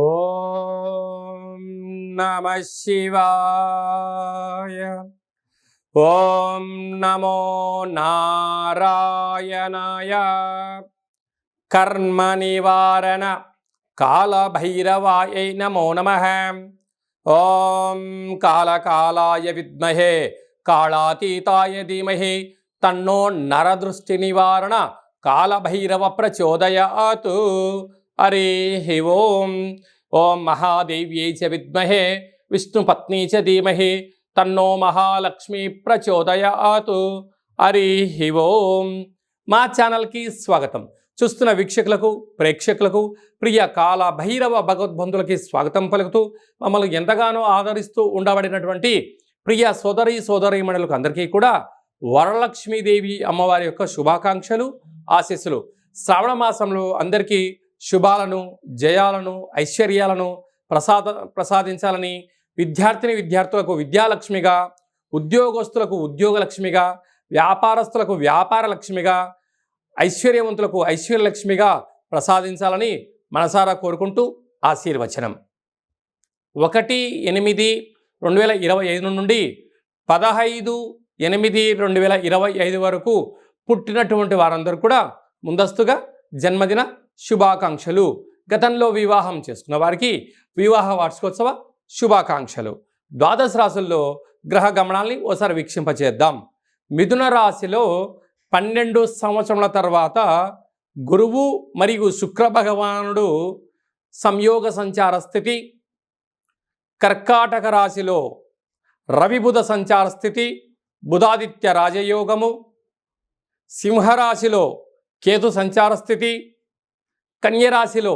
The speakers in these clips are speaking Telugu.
ఓం నమః శివాయ. ఓం నమో నారాయణాయ. కర్మ నివారణ కాళభైరవాయ నమో నమః. ఓం కాళకాలాయ విద్మహే కాళాతీతాయ ధీమహి తన్నో నరదృష్టి నివారణ కాళభైరవ ప్రచోదయాత్. హరి ఓం. ఓం మహాదేవ్యై చ విద్మహే విష్ణుపత్నీ చ ధీమహి తన్నో మహాలక్ష్మి ప్రచోదయాత్. హరి ఓం. మా ఛానల్కి స్వాగతం. చూస్తున్న వీక్షకులకు, ప్రేక్షకులకు, ప్రియ కాళభైరవ భగవద్బంధులకి స్వాగతం పలుకుతూ మమ్మల్ని ఎంతగానో ఆదరిస్తూ ఉండబడినటువంటి ప్రియ సోదరీమణులకు అందరికీ కూడా వరలక్ష్మీదేవి అమ్మవారి యొక్క శుభాకాంక్షలు, ఆశీస్సులు. శ్రావణ మాసంలో అందరికీ శుభాలను, జయాలను, ఐశ్వర్యాలను ప్రసాదించాలని, విద్యార్థులకు విద్యాలక్ష్మిగా, ఉద్యోగస్తులకు ఉద్యోగలక్ష్మిగా, వ్యాపారస్తులకు వ్యాపార లక్ష్మిగా, ఐశ్వర్యవంతులకు ఐశ్వర్యలక్ష్మిగా ప్రసాదించాలని మనసారా కోరుకుంటూ ఆశీర్వచనం. 1/8/2025 నుండి 15/8/2025 వరకు పుట్టినటువంటి వారందరూ కూడా ముందస్తుగా జన్మదిన శుభాకాంక్షలు. గతంలో వివాహం చేసుకున్న వారికి వివాహ వార్షికోత్సవ శుభాకాంక్షలు. ద్వాదశ రాశుల్లో గ్రహ గమనాల్ని ఓసారి వీక్షింపచేద్దాం. మిథున రాశిలో 12 సంవత్సరముల తర్వాత గురువు మరియు శుక్ర భగవానుడు సంయోగ సంచార స్థితి. కర్కాటక రాశిలో రవి బుధ సంచార స్థితి, బుధాదిత్య రాజయోగము. సింహరాశిలో కేతు సంచార స్థితి, కన్యరాశిలో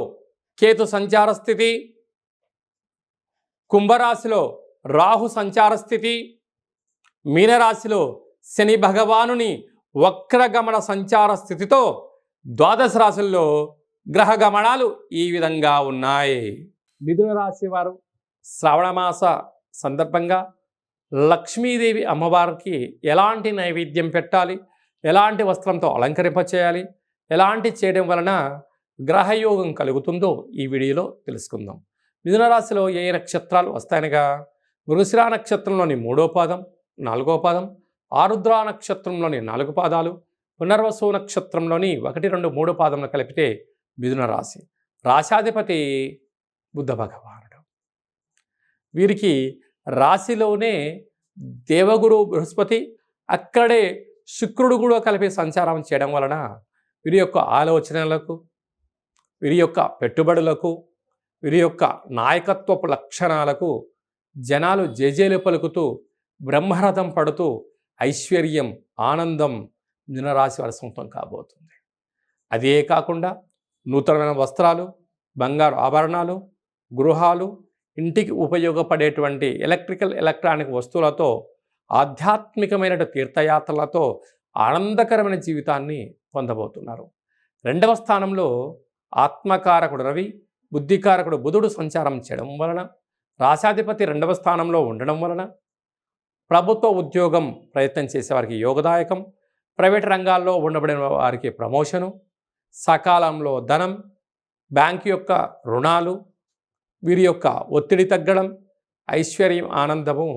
కేతు సంచార స్థితి, కుంభరాశిలో రాహు సంచార స్థితి, మీనరాశిలో శని భగవానుని వక్రగమన సంచార స్థితితో ద్వాదశ రాశుల్లో గ్రహ గమనాలు ఈ విధంగా ఉన్నాయి. మిథున రాశి వారు శ్రావణమాస సందర్భంగా లక్ష్మీదేవి అమ్మవారికి ఎలాంటి నైవేద్యం పెట్టాలి, ఎలాంటి వస్త్రంతో అలంకరింపచేయాలి, ఎలాంటి చేయడం వలన గ్రహయోగం కలుగుతుందో ఈ వీడియోలో తెలుసుకుందాం. మిథున రాశిలో ఏ నక్షత్రాలు వస్తాయనగా మృగశిర నక్షత్రంలోని 3వ పాదం, 4వ పాదం, ఆరుద్ర నక్షత్రంలోని 4 పాదాలు, పునర్వసు నక్షత్రంలోని 1, 2, 3 పాదములు కలిపితే మిథున రాశి. రాశాధిపతి బుద్ధ భగవానుడు. వీరికి రాశిలోనే దేవగురు బృహస్పతి, అక్కడే శుక్రుడు కూడా కలిపి సంచారం చేయడం వలన వీరి యొక్క ఆలోచనలకు, వీరి యొక్క పెట్టుబడులకు, వీరి యొక్క నాయకత్వపు లక్షణాలకు జనాలు జేజేలు పలుకుతూ బ్రహ్మరథం పడుతూ ఐశ్వర్యం, ఆనందం మిథున రాశి వారి సొంతం కాబోతుంది. అదే కాకుండా నూతనమైన వస్త్రాలు, బంగారు ఆభరణాలు, గృహాలు, ఇంటికి ఉపయోగపడేటువంటి ఎలక్ట్రానిక్ వస్తువులతో, ఆధ్యాత్మికమైన తీర్థయాత్రలతో ఆనందకరమైన జీవితాన్ని పొందబోతున్నారు. 2వ స్థానంలో ఆత్మకారకుడు రవి, బుద్ధికారకుడు బుధుడు సంచారం చేయడం వలన, రాశాధిపతి 2వ స్థానంలో ఉండడం వలన ప్రభుత్వ ఉద్యోగం ప్రయత్నం చేసేవారికి యోగదాయకం, ప్రైవేట్ రంగాల్లో ఉండబడిన వారికి ప్రమోషను, సకాలంలో ధనం, బ్యాంకు యొక్క రుణాలు, వీరి యొక్క ఒత్తిడి తగ్గడం, ఐశ్వర్యం, ఆనందము,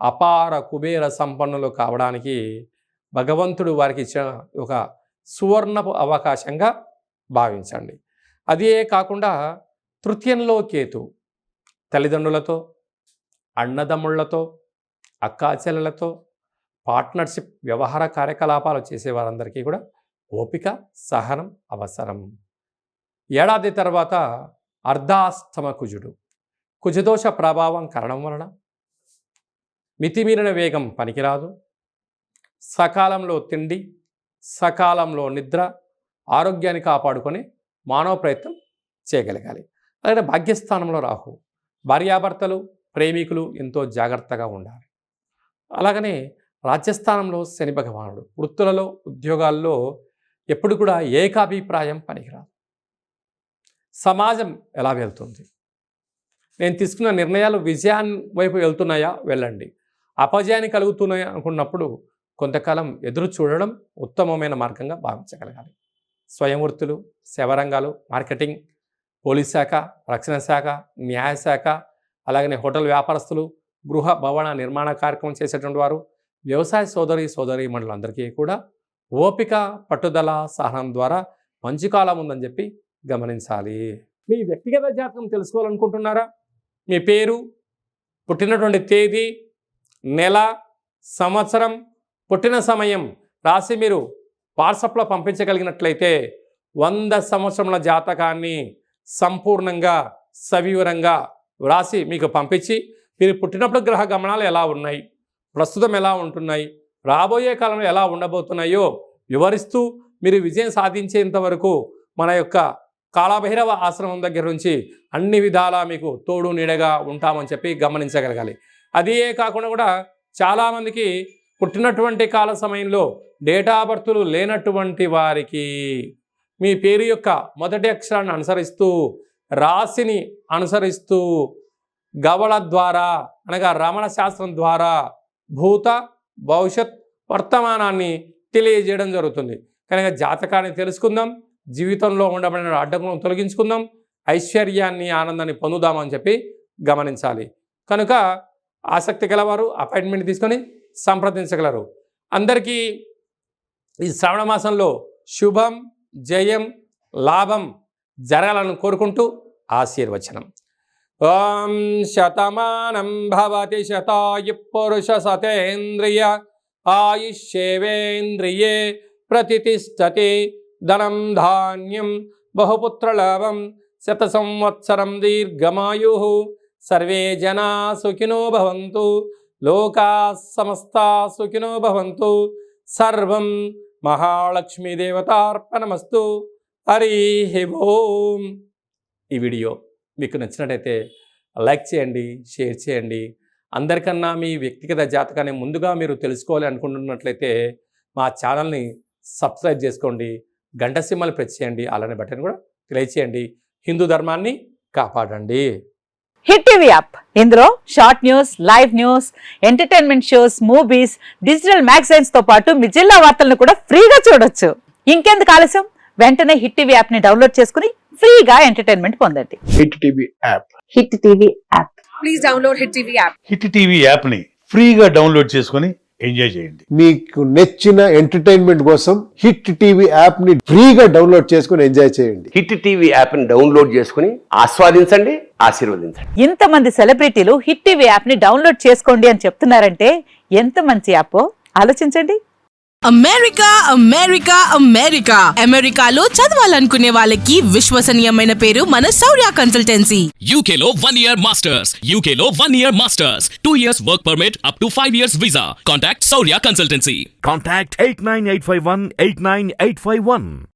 అపార కుబేర సంపన్నులు కావడానికి భగవంతుడు వారికి ఇచ్చిన ఒక సువర్ణపు అవకాశంగా భావించండి. అదే కాకుండా తృతీయంలో కేతు తల్లిదండ్రులతో, అన్నదమ్ముళ్లతో, అక్కాచెల్లెలతో పార్ట్నర్షిప్ వ్యవహార కార్యకలాపాలు చేసేవారందరికీ కూడా ఓపిక, సహనం అవసరం. ఏడాది తర్వాత అర్ధాష్టమ కుజుడు, కుజదోష ప్రభావం కారణం వలన మితిమీరిన వేగం పనికిరాదు. సకాలంలో తిండి, సకాలంలో నిద్ర, ఆరోగ్యాన్ని కాపాడుకొని మానవ ప్రయత్నం చేయగలగాలి. అలాగే భాగ్యస్థానంలో రాహు, భార్యాభర్తలు, ప్రేమికులు ఎంతో జాగ్రత్తగా ఉండాలి. అలాగనే రాజ్యస్థానంలో శని భగవానుడు, వృత్తులలో, ఉద్యోగాల్లో ఎప్పుడు కూడా ఏకాభిప్రాయం పనికిరాదు. సమాజం ఎలా వెళ్తుంది, నేను తీసుకున్న నిర్ణయాలు విజయాన్ని వైపు వెళ్తున్నాయా, వెళ్ళండి. అపజయాన్ని కలుగుతున్నాయా అనుకున్నప్పుడు కొంతకాలం ఎదురు చూడడం ఉత్తమమైన మార్గంగా భావించగలగాలి. స్వయం వృత్తులు, సేవరంగాలు, మార్కెటింగ్, పోలీస్ శాఖ, రక్షణ శాఖ, న్యాయశాఖ, అలాగనే హోటల్ వ్యాపారస్తులు, గృహ భవన నిర్మాణ కార్యక్రమం చేసేటువంటి వారు, వ్యవసాయ సోదరీమణులందరికీ కూడా ఓపిక, పట్టుదల, సహనం ద్వారా మంచి కాలం ఉందని చెప్పి గమనించాలి. మీ వ్యక్తిగత జాతకం తెలుసుకోవాలనుకుంటున్నారా? మీ పేరు, పుట్టినటువంటి తేదీ, నెల, సంవత్సరం, పుట్టిన సమయం రాసి మీరు వాట్సాప్లో పంపించగలిగినట్లయితే 100 సంవత్సరముల జాతకాన్ని సంపూర్ణంగా సవివరంగా వ్రాసి మీకు పంపించి, మీరు పుట్టినప్పుడు గ్రహ గమనాలు ఎలా ఉన్నాయి, ప్రస్తుతం ఎలా ఉంటున్నాయి, రాబోయే కాలంలో ఎలా ఉండబోతున్నాయో వివరిస్తూ మీరు విజయం సాధించేంత వరకు మన యొక్క కాళభైరవ ఆశ్రమం దగ్గర నుంచి అన్ని విధాలా మీకు తోడు నీడగా ఉంటామని చెప్పి గమనించగలగాలి. అదే కాకుండా కూడా చాలామందికి పుట్టినటువంటి కాల సమయంలో డేటా బర్తులు లేనటువంటి వారికి మీ పేరు యొక్క మొదటి అక్షరాన్ని అనుసరిస్తూ, రాశిని అనుసరిస్తూ, గవళ ద్వారా అనగా రమణ శాస్త్రం ద్వారా భూత, భవిష్యత్, వర్తమానాన్ని తెలియజేయడం జరుగుతుంది. కనుక జాతకాన్ని తెలుసుకుందాం, జీవితంలో ఉండబడిన అడ్డంకులను తొలగించుకుందాం, ఐశ్వర్యాన్ని, ఆనందాన్ని పొందుదామని చెప్పి గమనించాలి. కనుక ఆసక్తి గలవారు అపాయింట్మెంట్ తీసుకొని సంప్రదించగలరు. అందరికీ ఈ శ్రావణ మాసంలో శుభం, జయం, లాభం జరగాలని కోరుకుంటూ ఆశీర్వచనం. ఓం శతమానం భవతి శతాయు పురుష సతేంద్రియ ఆయుష్యేవేంద్రియే ప్రతిష్టతి. ధనం ధాన్యం బహుపుత్రలాభం శత సంవత్సరం దీర్ఘమాయు. సర్వే జనా సుఖినో భవంతు. లోకా సమస్తా సుఖినో భవంతు. సర్వం మహాలక్ష్మీదేవతార్పణమస్తు. హరి ఓం. ఈ వీడియో మీకు నచ్చినట్టయితే లైక్ చేయండి, షేర్ చేయండి. అందరికన్నా మీ వ్యక్తిగత జాతకాన్ని ముందుగా మీరు తెలుసుకోవాలి అనుకుంటున్నట్లయితే మా ఛానల్ని సబ్స్క్రైబ్ చేసుకోండి, గంట సింబల్ ప్రెస్ చేయండి, అలానే బటన్ కూడా తెలియచేయండి. హిందూ ధర్మాన్ని కాపాడండి. హిట్ టీవీ యాప్, ఇందులో short news, live news, entertainment shows, movies, digital magazines తో పాటు మీ జిల్లా వార్తలను కూడా ఫ్రీగా చూడొచ్చు. ఇంకెందుకు ఆలస్యం, వెంటనే హిట్ టీవీ యాప్ ని డౌన్లోడ్ చేసుకుని ఫ్రీగా ఎంటర్టైన్మెంట్ పొందండి. Hit TV app. Hit TV app. Please download hit TV app. Hit TV app ని ఫ్రీగా డౌన్లోడ్ చేసుకొని ఎంజాయ్ చేయండి. మీకు నచ్చిన ఎంటర్టైన్మెంట్ కోసం హిట్ టీవీ యాప్ ని ఫ్రీగా డౌన్లోడ్ చేసుకొని ఎంజాయ్ చేయండి. హిట్ టీవీ యాప్ ని డౌన్లోడ్ చేసుకుని ఆస్వాదించండి, ఆశీర్వదించండి. ఇంతమంది సెలబ్రిటీలు హిట్ టీవీ యాప్ ని డౌన్లోడ్ చేసుకోండి అని చెప్తున్నారంటే ఎంత మంచి యాప్ ఆలోచించండి. అమెరికా అమెరికా అమెరికా అమెరికాలో చదవాలనుకునే వాళ్ళకి విశ్వసనీయమైన పేరు మన శౌర్య కన్సల్టెన్సీ. UK లో 1 year masters. UK లో 1 year masters. 2 years work permit up to 5 years visa. Contact Saurya Consultancy. Contact 89851 89851.